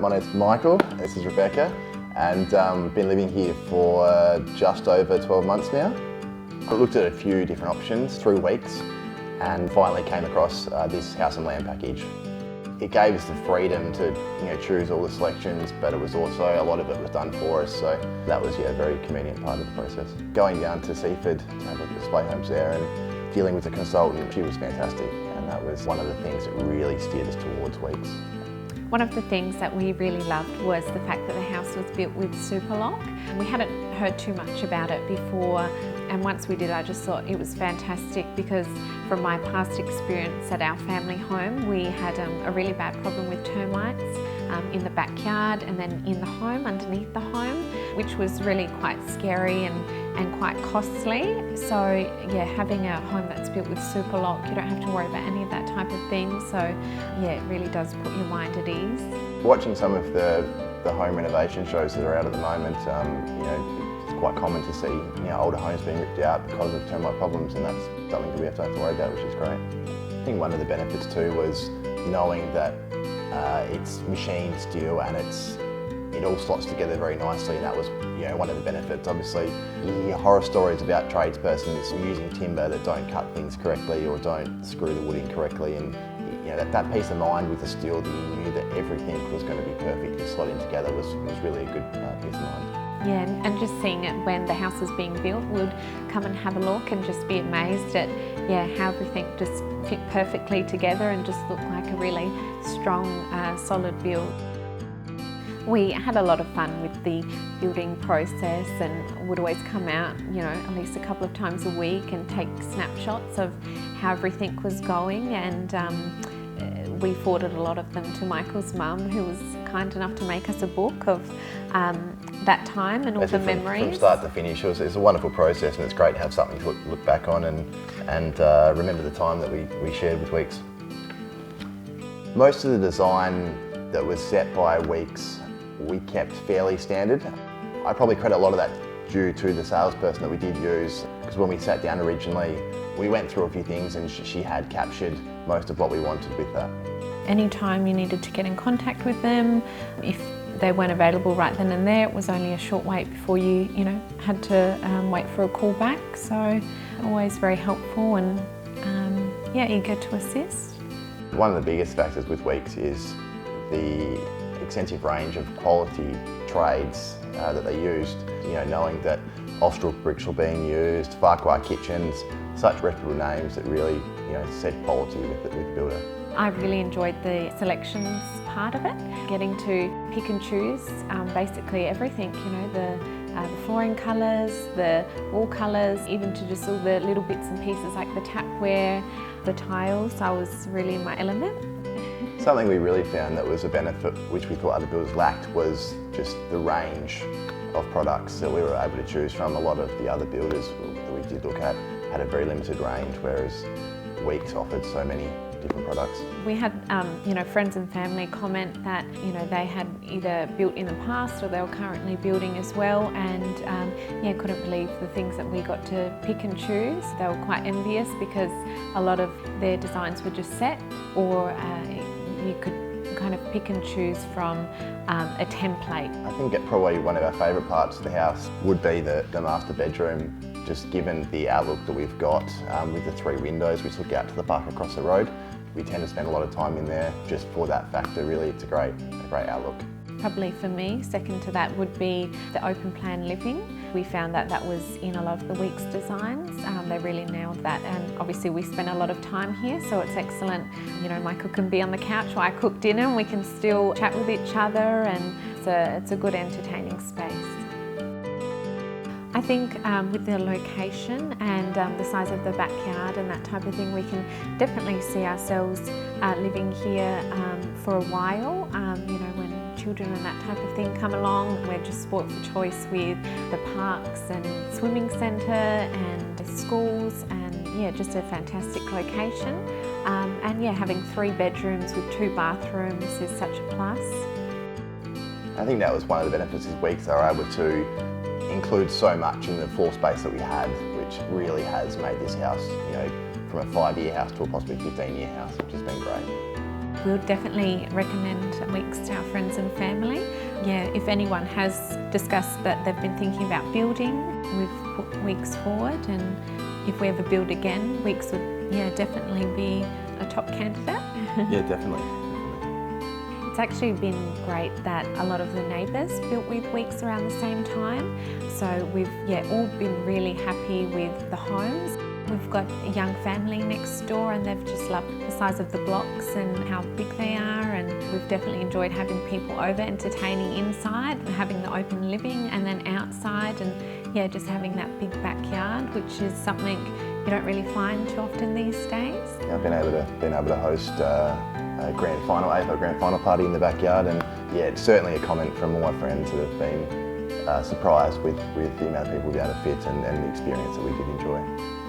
My name's Michael, this is Rebecca, and been living here for just over 12 months now. I looked at a few different options through weeks and finally came across this house and land package. It gave us the freedom to choose all the selections, but it was also, a lot of it was done for us, so that was a very convenient part of the process. Going down to Seaford to have a look at display homes there and dealing with the consultant, she was fantastic, and that was one of the things that really steered us towards Weeks. One of the things that we really loved was the fact that the house was built with Superlock. We hadn't heard too much about it before, and once we did, I just thought it was fantastic because from my past experience at our family home, we had a really bad problem with termites in the backyard and then in the home, underneath the home, which was really quite scary and quite costly. So yeah, having a home that's built with Superlock, you don't have to worry about any of that type of thing. So yeah, it really does put your mind at ease. Watching some of the home renovation shows that are out at the moment, it's quite common to see older homes being ripped out because of termite problems, and that's something that we don't have to worry about, which is great. I think one of the benefits too was knowing that it's machined steel and it all slots together very nicely, and that was one of the benefits. Obviously, you hear horror stories about tradespersons using timber that don't cut things correctly or don't screw the wood in correctly, and that peace of mind with the steel that you knew that everything was going to be perfect and slotting together was really a good peace of mind. Yeah, and just seeing it when the house was being built, we'd come and have a look and just be amazed at how everything just fit perfectly together and just looked like a really strong, solid build. We had a lot of fun with the building process and would always come out, at least a couple of times a week and take snapshots of how everything was going, and we forwarded a lot of them to Michael's mum, who was kind enough to make us a book of that time and all the memories. From start to finish, it's a wonderful process, and it's great to have something to look back on and remember the time that we shared with Weeks. Most of the design that was set by Weeks we kept fairly standard. I probably credit a lot of that due to the salesperson that we did use, because when we sat down originally, we went through a few things and she had captured most of what we wanted with that. Anytime you needed to get in contact with them, if they weren't available right then and there, it was only a short wait before you had to wait for a call back. So always very helpful and eager to assist. One of the biggest factors with Weeks is the extensive range of quality trades that they used. Knowing that Austral bricks were being used, Farquhar kitchens, such reputable names that really said quality with the builder. I really enjoyed the selections part of it, getting to pick and choose basically everything, the flooring colours, the wall colours, even to just all the little bits and pieces like the tapware, the tiles. I was really in my element. Something we really found that was a benefit which we thought other builders lacked was just the range of products that we were able to choose from. A lot of the other builders that we did look at had a very limited range, whereas Weeks offered so many different products. We had friends and family comment that they had either built in the past or they were currently building as well, and couldn't believe the things that we got to pick and choose. They were quite envious because a lot of their designs were just set, or you could kind of pick and choose from a template. I think probably one of our favourite parts of the house would be the master bedroom, just given the outlook that we've got with the 3 windows which look out to the park across the road. We tend to spend a lot of time in there just for that factor. Really, it's a great outlook. Probably for me, second to that would be the open plan living. We found that was in a lot of the Weeks designs. They really nailed that, and obviously we spend a lot of time here, so it's excellent. Michael can be on the couch while I cook dinner and we can still chat with each other, and it's a good entertaining space. I think with the location and the size of the backyard and that type of thing, we can definitely see ourselves living here for a while. When children and that type of thing come along, we're just spoilt for choice with the parks and swimming centre and schools, and just a fantastic location. And having 3 bedrooms with 2 bathrooms is such a plus. I think that was one of the benefits of Weeks. They were able to include so much in the floor space that we had, which really has made this house, from a 5-year house to a possibly 15-year house, which has been great. we'll definitely recommend Weeks to our friends and family. Yeah, if anyone has discussed that they've been thinking about building, we've put Weeks forward, and if we ever build again, Weeks would definitely be a top candidate. Yeah, definitely. It's actually been great that a lot of the neighbours built with Weeks around the same time, so we've all been really happy with the homes. We've got a young family next door and they've just loved the size of the blocks and how big they are, and we've definitely enjoyed having people over, entertaining inside, having the open living, and then outside, and just having that big backyard, which is something you don't really find too often these days. Yeah, I've been able to host a grand final, AFL grand final party in the backyard, and it's certainly a comment from all my friends that have been surprised with the amount of people we were able to fit and the experience that we did enjoy.